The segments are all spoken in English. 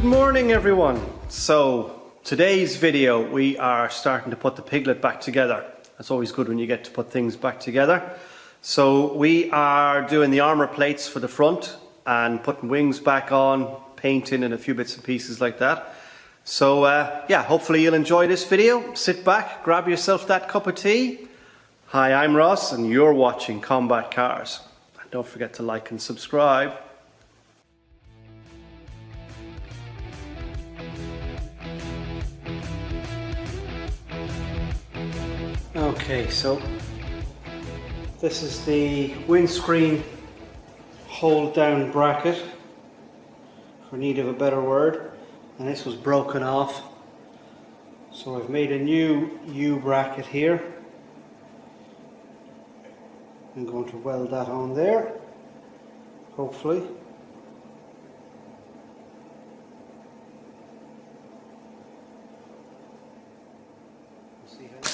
Good morning everyone. So today's video we are starting to put the Piglet back together. It's always good when you get to put things back together. So we are doing the armour plates for the front and putting wings back on, painting and a few bits and pieces like that. So yeah, hopefully you'll enjoy this video. Sit back, grab yourself that cup of tea. Hi, I'm Ross and you're watching Combat Cars. And don't forget to like and subscribe. Okay, so this is the windscreen hold down bracket, for need of a better word, and this was broken off, so I've made a new U bracket here. I'm going to weld that on there, hopefully. See how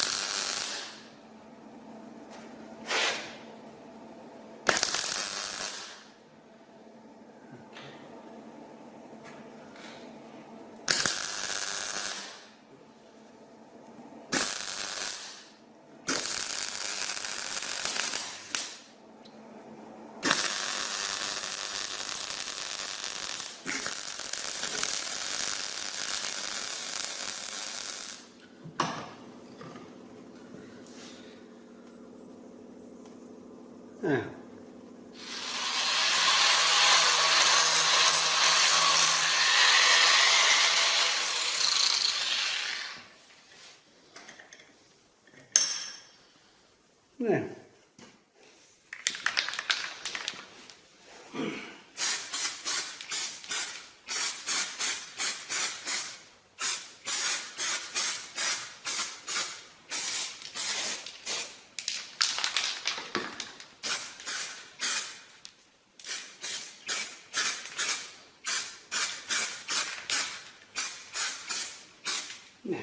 yeah. Yeah. Yeah.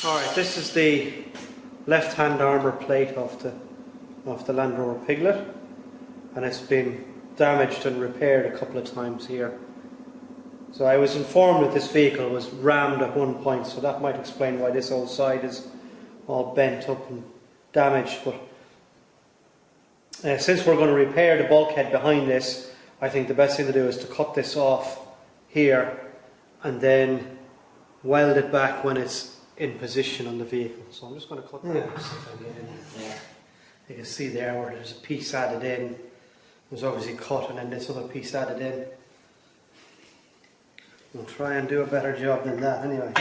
Alright, this is the left-hand armour plate of the Land Rover Piglet, and it's been damaged and repaired a couple of times here. So I was informed that this vehicle was rammed at one point, so that might explain why this whole side is all bent up and damaged. But since we're going to repair the bulkhead behind this, I think the best thing to do is to cut this off here and then weld it back when it's in position on the vehicle. So I'm just going to cut that off, see if I get in there. You can see there where there's a piece added in. It was obviously cut and then this other piece added in. We'll try and do a better job than that anyway.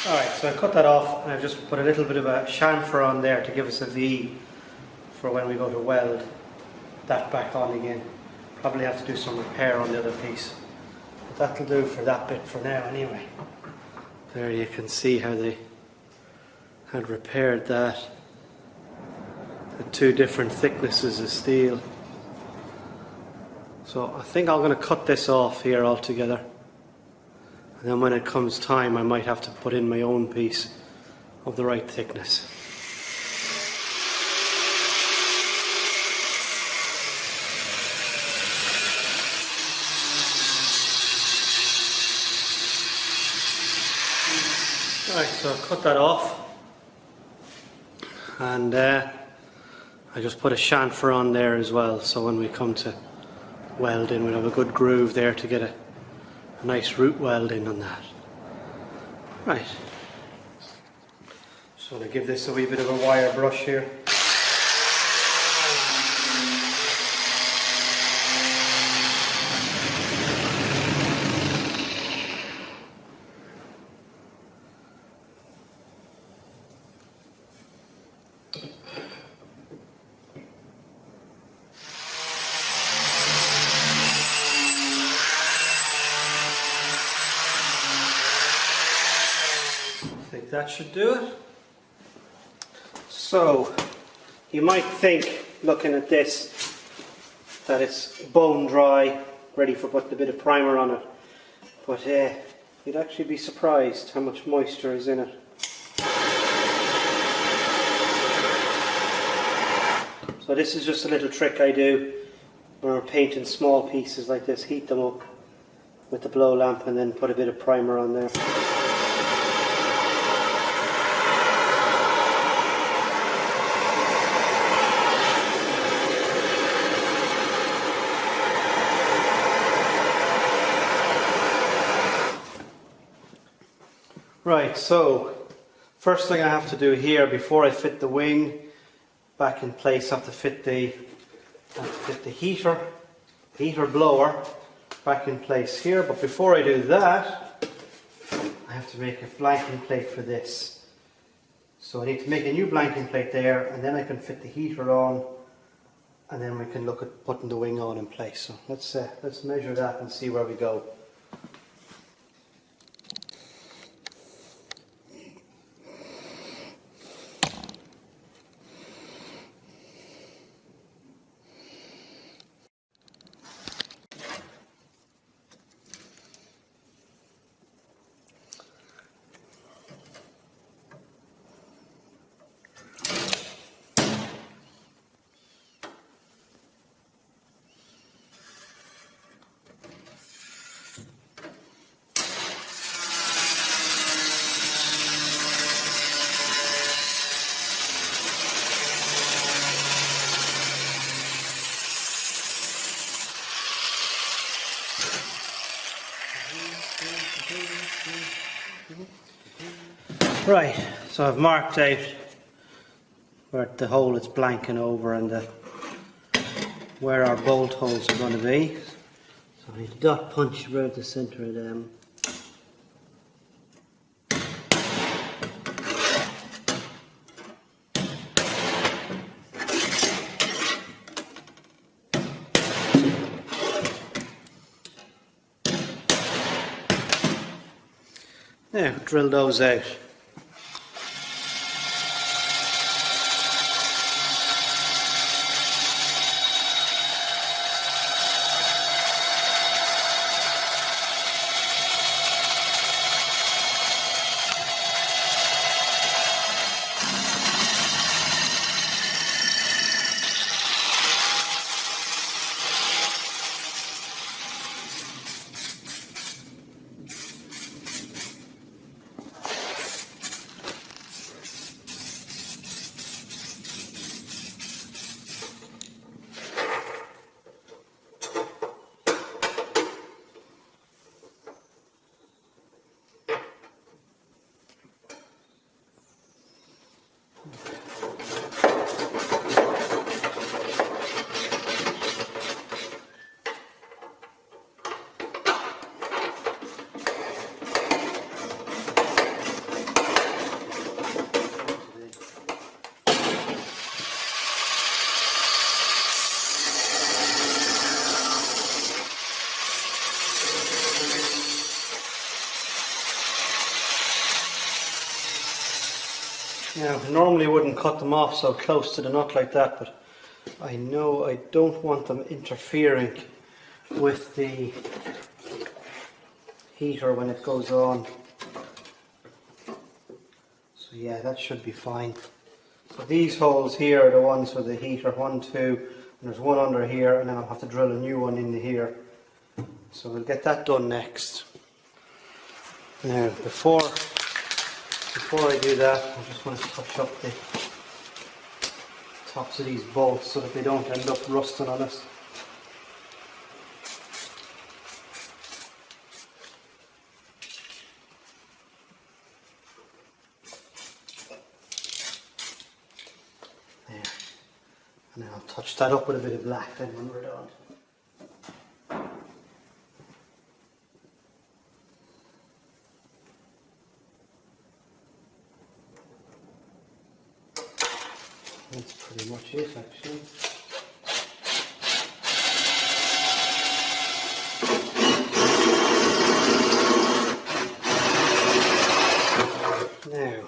Alright, so I cut that off and I've just put a little bit of a chamfer on there to give us a V for when we go to weld that back on again. Probably have to do some repair on the other piece. But that'll do for that bit for now anyway. There you can see how they had repaired that. The two different thicknesses of steel. So I think I'm going to cut this off here altogether. And then when it comes time, I might have to put in my own piece of the right thickness. Alright, so I've cut that off. And I just put a chamfer on there as well, so when we come to welding, we'll have a good groove there to get a nice root weld in on that. Right. Just want to give this a wee bit of a wire brush here. That should do it. So you might think, looking at this, that it's bone dry, ready for putting a bit of primer on it, but you'd actually be surprised how much moisture is in it. So this is just a little trick I do when we're painting small pieces like this. Heat them up with the blow lamp and then put a bit of primer on there. Right, so first thing I have to do here before I fit the wing back in place, I have to fit the heater blower back in place here. But before I do that, I have to make a blanking plate for this. So I need to make a new blanking plate there, and then I can fit the heater on, and then we can look at putting the wing on in place. So let's measure that and see where we go. Right, so I've marked out where the hole is blanking over and where our bolt holes are going to be. So I need to dot punch around the centre of them. There, drill those out. Now, I normally wouldn't cut them off so close to the nut like that, but I know I don't want them interfering with the heater when it goes on. So yeah, that should be fine. So these holes here are the ones for the heater, 1, 2, and there's one under here, and then I'll have to drill a new one into here. So we'll get that done next. Now, before I do that, I just want to touch up the tops of these bolts so that they don't end up rusting on us. There. And then I'll touch that up with a bit of black then when we're done. That's pretty much it, actually. Now,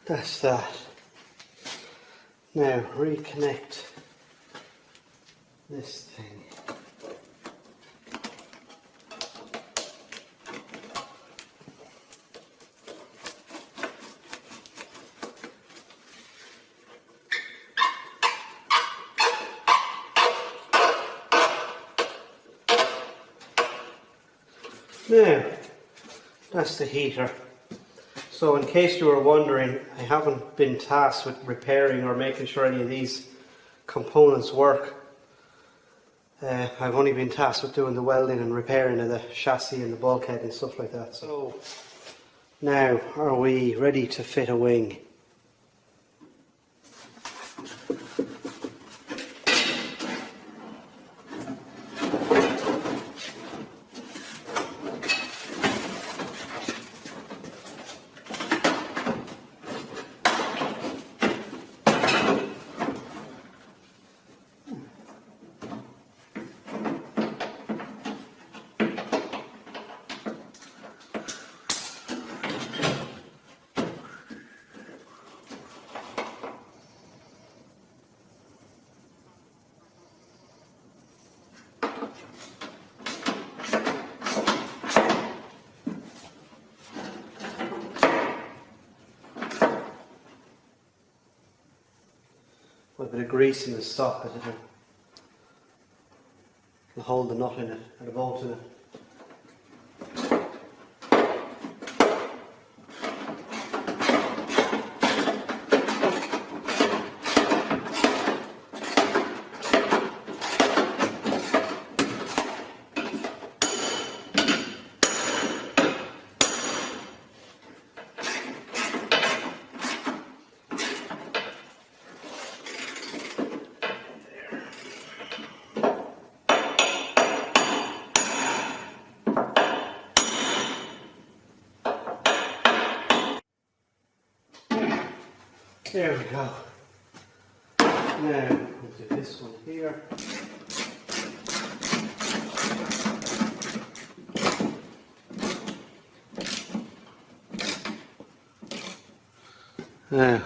that's that. Now reconnect this thing. Now, that's the heater. So in case you were wondering, I haven't been tasked with repairing or making sure any of these components work. I've only been tasked with doing the welding and repairing of the chassis and the bulkhead and stuff like that. So now, are we ready to fit a wing? With a bit of grease in the stock, it'll hold the nut in it and a bolt in it. There we go. Now we'll do this one here. Now,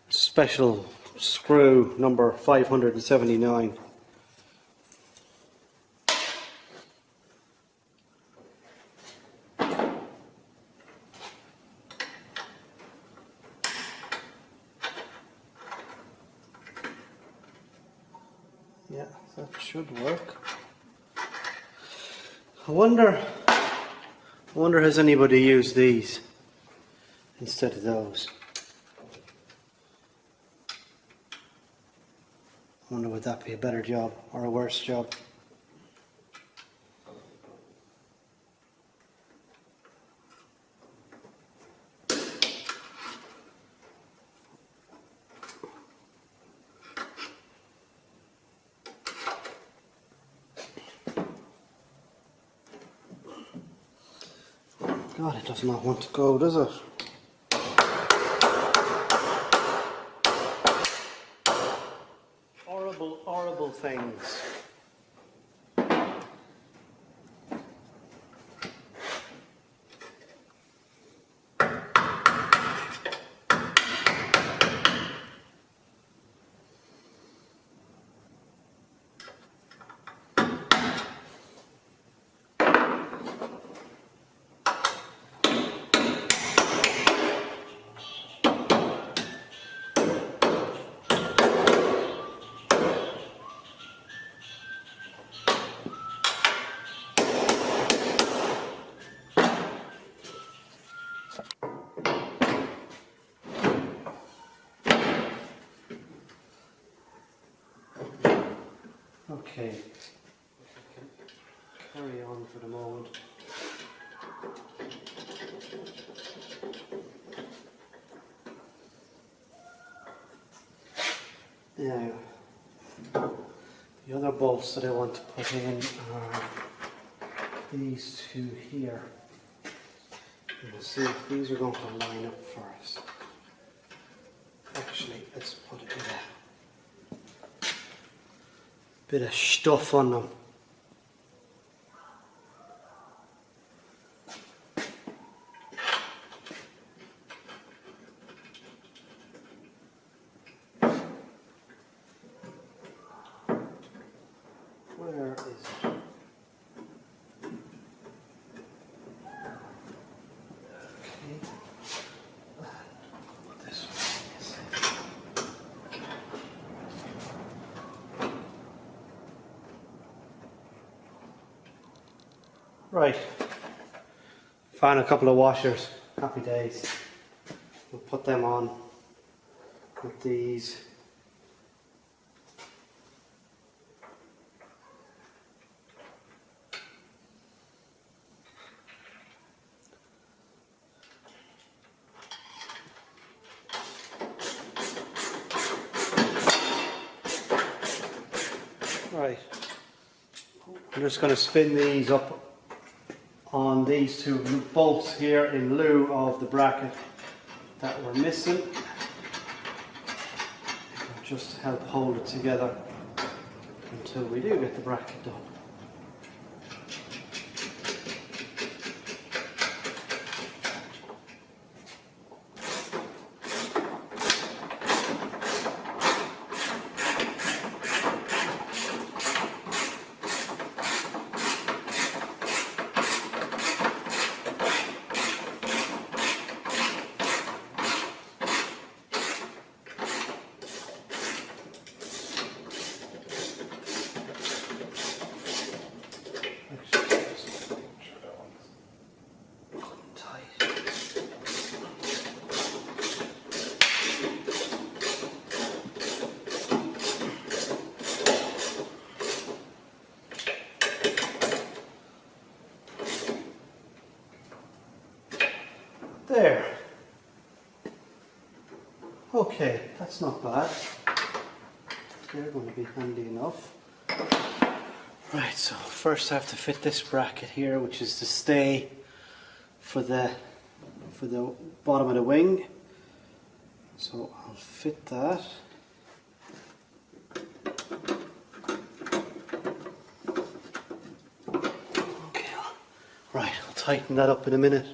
special screw number 579. Yeah, that should work. I wonder has anybody used these instead of those? I wonder would that be a better job or a worse job? God, it does not want to go, does it? Horrible, horrible things. Okay, carry on for the moment. Now, the other bolts that I want to put in are these two here. And we'll see if these are going to line up for us. Actually, let's put a bit of stuff on them. Where is it? Okay. This one. Right. Found a couple of washers. Happy days. We'll put them on with these. Right, I'm just going to spin these up on these two bolts here in lieu of the bracket that we're missing, just to help hold it together until we do get the bracket done. There. Okay, that's not bad. They're going to be handy enough. Right, so first I have to fit this bracket here, which is to stay for the bottom of the wing. So I'll fit that. Okay, right, I'll tighten that up in a minute.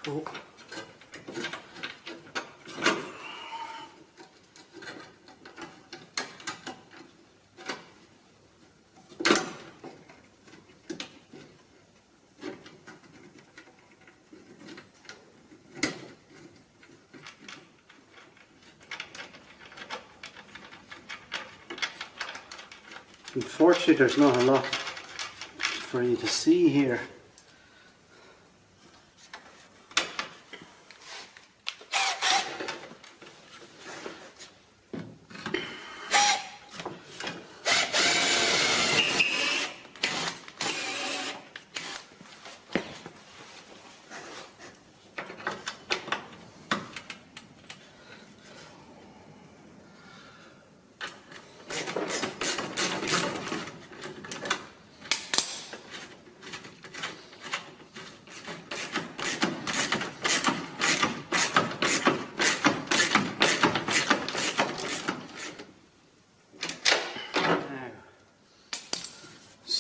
Oh. Unfortunately, there's not a lot for you to see here.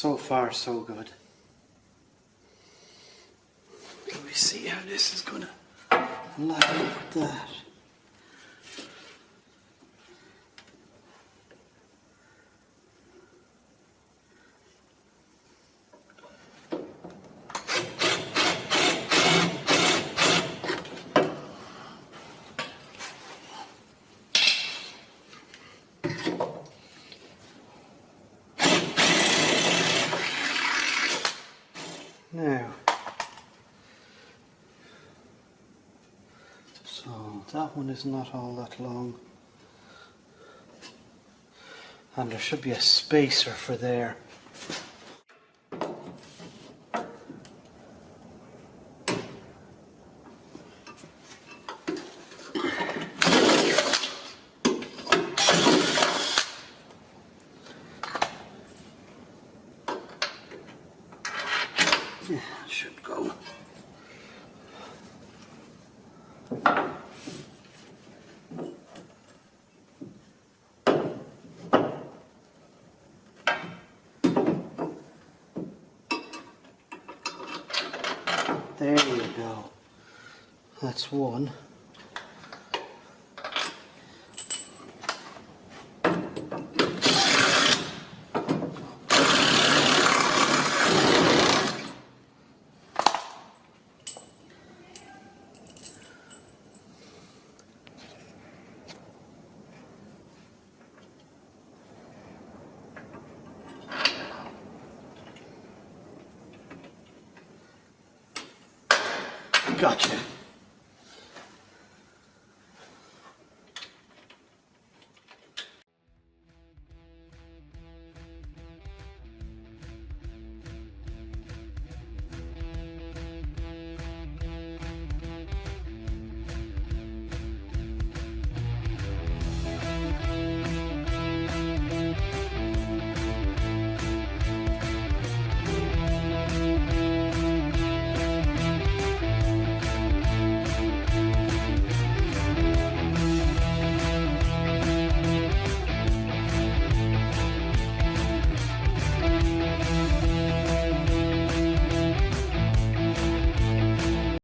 So far, so good. Let me see how this is gonna line up with that. Now, so that one is not all that long, and there should be a spacer for there. Yeah, it should go. There you go. That's one. Gotcha.